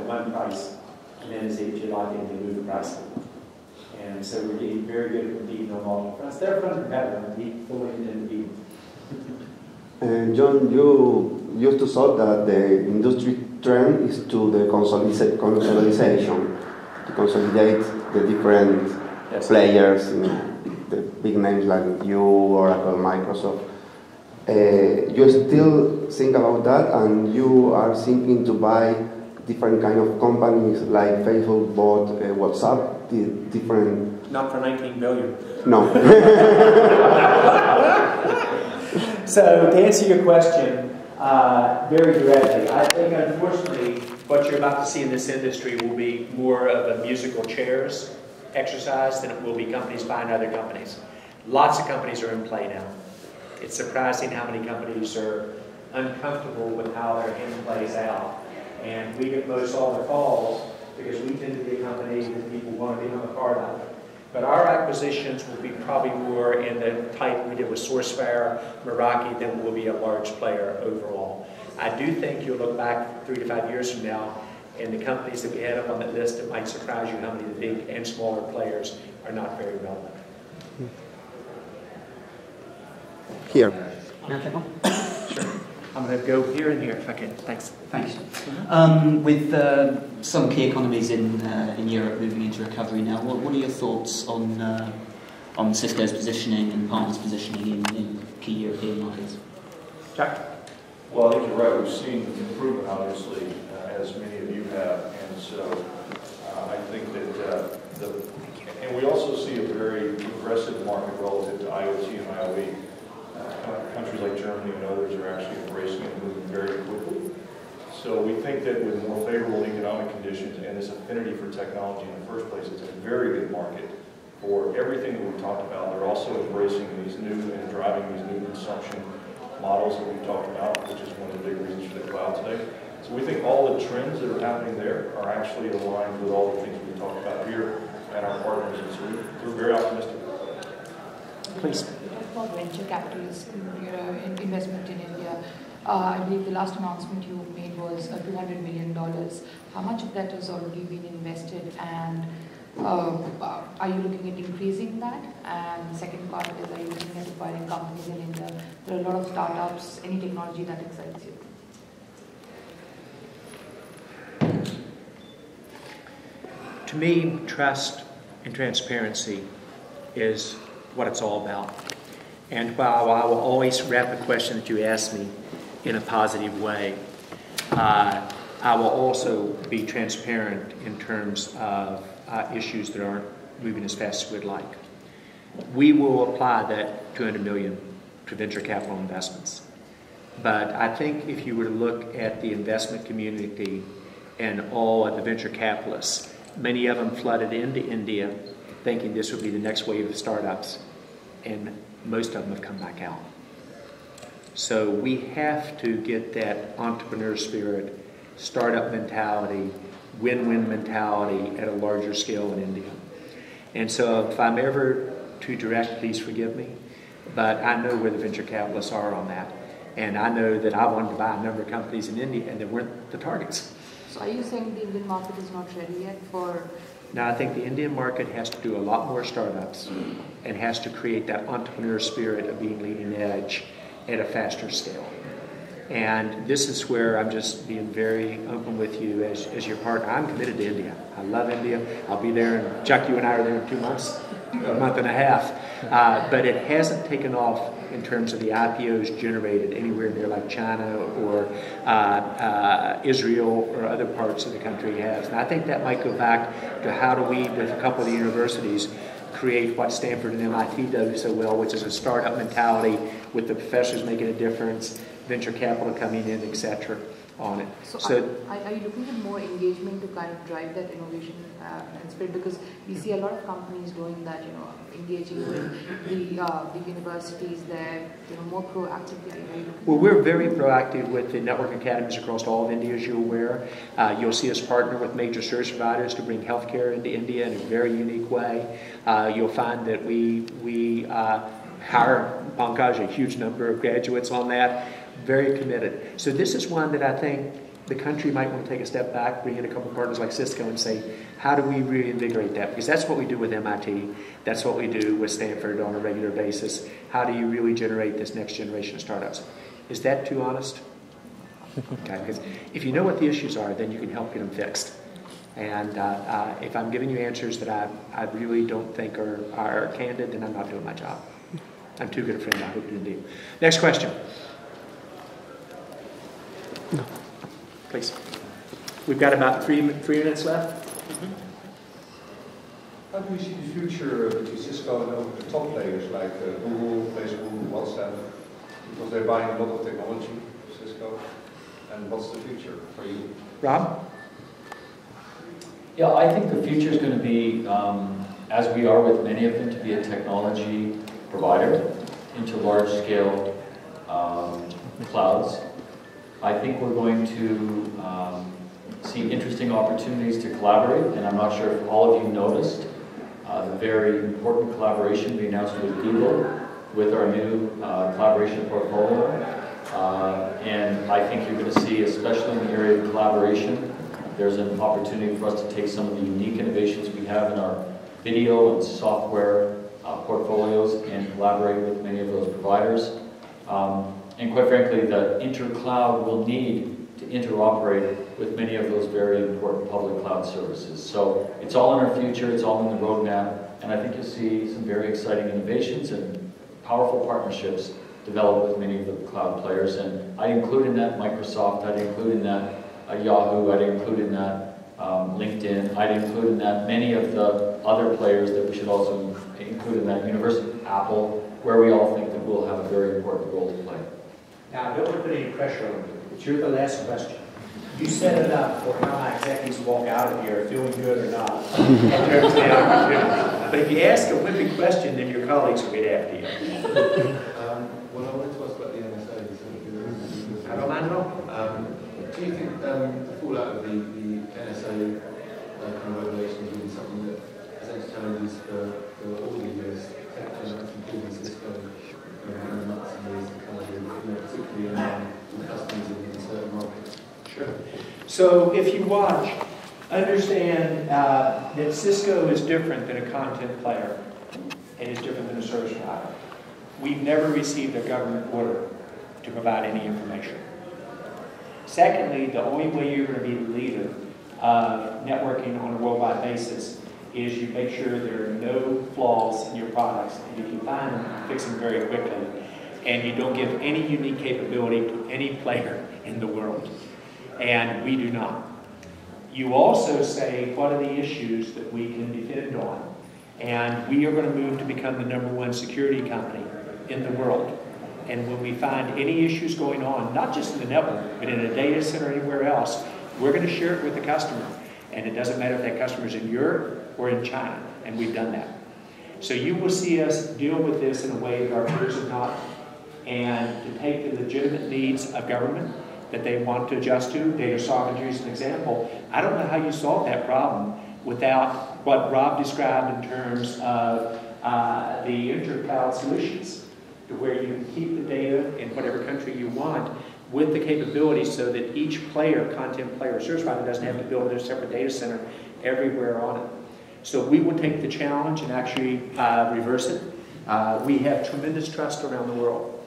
one price, and then as you like it, they move the price. And so we're getting very good at competing on multiple fronts. Their fronts are better, and we fully intend to be. And John, you used to thought that the industry trend is to the consolidation, to consolidate the different players, the big names like you, Oracle, Microsoft. You still think about that, and you are thinking to buy different kind of companies like Facebook bought WhatsApp, different. Not for 19 billion. No. So to answer your question very directly, I think unfortunately what you're about to see in this industry will be more of a musical chairs exercise than it will be companies buying other companies. Lots of companies are in play now. It's surprising how many companies are uncomfortable with how their hand plays out. And we get most all the calls because we tend to be a company that people want to become a part of. But our acquisitions will be probably more in the type we did with SourceFire, Meraki, than will be a large player overall. I do think you'll look back 3 to 5 years from now, and the companies that we had up on that list, it might surprise you how many of the big and smaller players are not very relevant. Here. Sure. I'm going to go here and here if I can. Thanks. Thanks. With some key economies in Europe moving into recovery now, what are your thoughts on Cisco's positioning and partners' positioning in key European markets? Jack? Well, I think you're right. We've seen improvement, obviously, as many of you have, and so I think that and we also see a very aggressive market relative to IoT and IoE. Countries like Germany and others are actually embracing it and moving very quickly. So we think that with more favorable economic conditions and this affinity for technology in the first place, it's a very good market for everything that we've talked about. They're also embracing these new and driving these new consumption models that we've talked about, which is one of the big reasons for the cloud today. So we think all the trends that are happening there are actually aligned with all the things we've talked about here and our partners, and so we're very optimistic. Please. About venture capitalist investment in India. I believe the last announcement you made was $200 million. How much of that has already been invested, and are you looking at increasing that? And the second part is, are you looking at acquiring companies in India? There are a lot of startups, any technology that excites you? To me, trust and transparency is what it's all about. And while I will always wrap the question that you ask me in a positive way, I will also be transparent in terms of issues that aren't moving as fast as we'd like. We will apply that $200 million to venture capital investments. But I think if you were to look at the investment community and all of the venture capitalists, many of them flooded into India thinking this would be the next wave of startups, and most of them have come back out. So we have to get that entrepreneur spirit, startup mentality, win-win mentality at a larger scale in India. And so if I'm ever too direct, please forgive me, but I know where the venture capitalists are on that. And I know that I wanted to buy a number of companies in India and they weren't the targets. So are you saying the Indian market is not ready yet for... Now I think the Indian market has to do a lot more startups and has to create that entrepreneur spirit of being leading edge at a faster scale. And this is where I'm just being very open with you as your partner. I'm committed to India. I love India. I'll be there, and Chuck, you and I are there in 2 months, a month and a half. But it hasn't taken off in terms of the IPOs generated anywhere near like China or Israel or other parts of the country has. And I think that might go back to how do we, with a couple of the universities, create what Stanford and MIT do so well, which is a startup mentality with the professors making a difference, venture capital coming in, etc. on it. So are you looking at more engagement to kind of drive that innovation and spirit? Because we see a lot of companies doing that, engaging with the universities there, more proactively. Well, we're very proactive with the network academies across all of India, as you're aware. You'll see us partner with major service providers to bring healthcare into India in a very unique way. You'll find that we hire, Pankaj, a huge number of graduates on that. Very committed. So this is one that I think the country might want to take a step back, bring in a couple partners like Cisco and say, how do we reinvigorate that? Because that's what we do with MIT. That's what we do with Stanford on a regular basis. How do you really generate this next generation of startups? Is that too honest? Okay, because if you know what the issues are, then you can help get them fixed. And if I'm giving you answers that I really don't think are candid, then I'm not doing my job. I'm too good a friend. I hope you do. Next question. Please. We've got about three minutes left. How do you see the future between Cisco and over the top players like Google, Facebook, WhatsApp? Because they're buying a lot of technology, Cisco. And what's the future for you? Rob? Yeah, I think the future is going to be, as we are with many of them, to be a technology provider into large-scale clouds. I think we're going to see interesting opportunities to collaborate, and I'm not sure if all of you noticed the very important collaboration we announced with Google with our new collaboration portfolio. And I think you're going to see, especially in the area of collaboration, there's an opportunity for us to take some of the unique innovations we have in our video and software portfolios and collaborate with many of those providers. And quite frankly, the intercloud will need to interoperate with many of those very important public cloud services. So it's all in our future, it's all in the roadmap, and I think you'll see some very exciting innovations and powerful partnerships develop with many of the cloud players. And I'd include in that Microsoft, I'd include in that Yahoo, I'd include in that LinkedIn, I'd include in that many of the other players that we should also include in that universe, Apple, where we all think that we'll have a very important role to play. Now, I don't want to put any pressure on you, but you're the last question. You set it up for how my executives walk out of here feeling good or not in terms of the opportunity. But if you ask a wimpy question, then your colleagues will get after you. Well, I wanted to ask about the NSA. I don't mind at all. Do you think the fallout of the NSA kind of regulations will be something that presents challenges for all the US tech giants, including Cisco, in the months and years to come, particularly in customers in certain markets? Sure. So if you watch, understand that Cisco is different than a content player and is different than a service provider. We've never received a government order to provide any information. Secondly, the only way you're going to be the leader of networking on a worldwide basis is you make sure there are no flaws in your products, and if you find them, fix them very quickly, and you don't give any unique capability to any player in the world. And we do not. You also say, what are the issues that we can depend on? And we are going to move to become the #1 security company in the world. And when we find any issues going on, not just in the network, but in a data center or anywhere else, we're going to share it with the customer. And it doesn't matter if that customer is in Europe or in China. And we've done that. So you will see us deal with this in a way that our peers have not, and to take the legitimate needs of government that they want to adjust to. Data sovereignty is an example. I don't know how you solve that problem without what Rob described in terms of the intercloud solutions, to where you can keep the data in whatever country you want with the capability so that each player, content player or service provider, doesn't have to build their separate data center everywhere on it. So we will take the challenge and actually reverse it. We have tremendous trust around the world.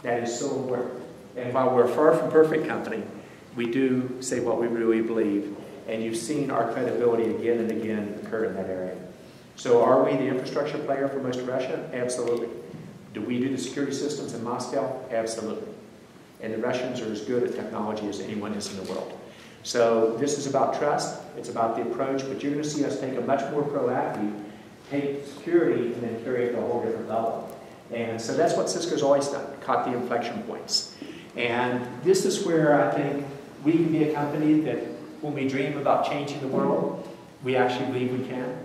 That is so important. And while we're a far from perfect company, we do say what we really believe. And you've seen our credibility again and again occur in that area. So are we the infrastructure player for most of Russia? Absolutely. Do we do the security systems in Moscow? Absolutely. And the Russians are as good at technology as anyone is in the world. So this is about trust. It's about the approach. But you're going to see us take a much more proactive, take security and then carry it to a whole different level. And so that's what Cisco's always done, caught the inflection points. And this is where I think we can be a company that when we dream about changing the world, we actually believe we can.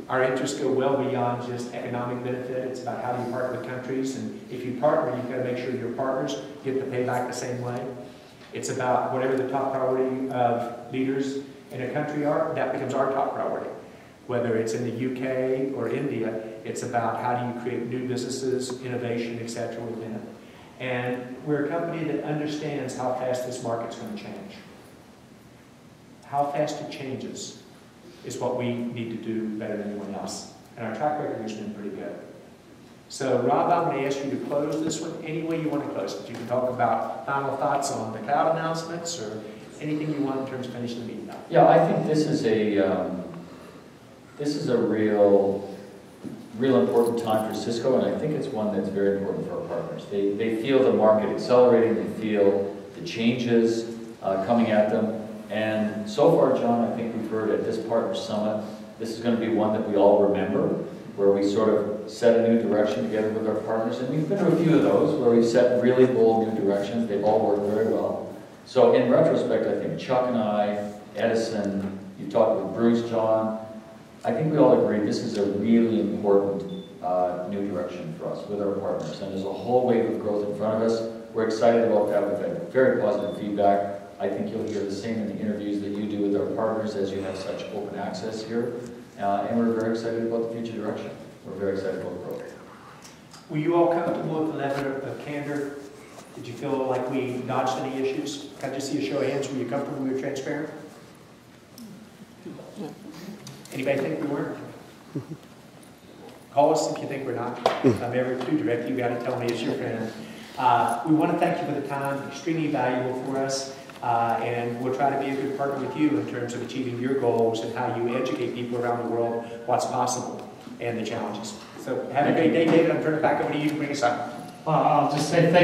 Our interests go well beyond just economic benefit. It's about how you partner with countries. And if you partner, you've got to make sure your partners get to pay back the same way. It's about whatever the top priority of leaders in a country are, that becomes our top priority. Whether it's in the UK or India, it's about how do you create new businesses, innovation, etc. within it. And we're a company that understands how fast this market's going to change. how fast it changes is what we need to do better than anyone else. And our track record has been pretty good. So, Rob, I'm going to ask you to close this one any way you want to close it. You can talk about final thoughts on the cloud announcements or anything you want in terms of finishing the meeting up. Yeah, I think this is a real important time for Cisco, and I think it's one that's very important for our partners. They feel the market accelerating, they feel the changes coming at them, and so far, John, I think we've heard at this Partner Summit, this is going to be one that we all remember, where we sort of set a new direction together with our partners, and we've been to a few of those where we set really bold new directions. They've all worked very well. So in retrospect, I think Chuck and I, Edison, you talked with Bruce, John, I think we all agree this is a really important new direction for us with our partners, and there's a whole wave of growth in front of us. We're excited about that. We've had very positive feedback. I think you'll hear the same in the interviews that you do with our partners as you have such open access here. And we're very excited about the future direction. We're very excited about growth. Were you all comfortable with the level of candor? Did you feel like we dodged any issues? Can I just see a show of hands? Were you comfortable we were transparent? Anybody think we weren't? Call us if you think we're not. I'm ever too direct. You got to tell me it's your friend. We want to thank you for the time. Extremely valuable for us. And we'll try to be a good partner with you in terms of achieving your goals and how you educate people around the world what's possible and the challenges. So have a great day, David. I'll turn it back over to you to bring us up. I'll just say thank you.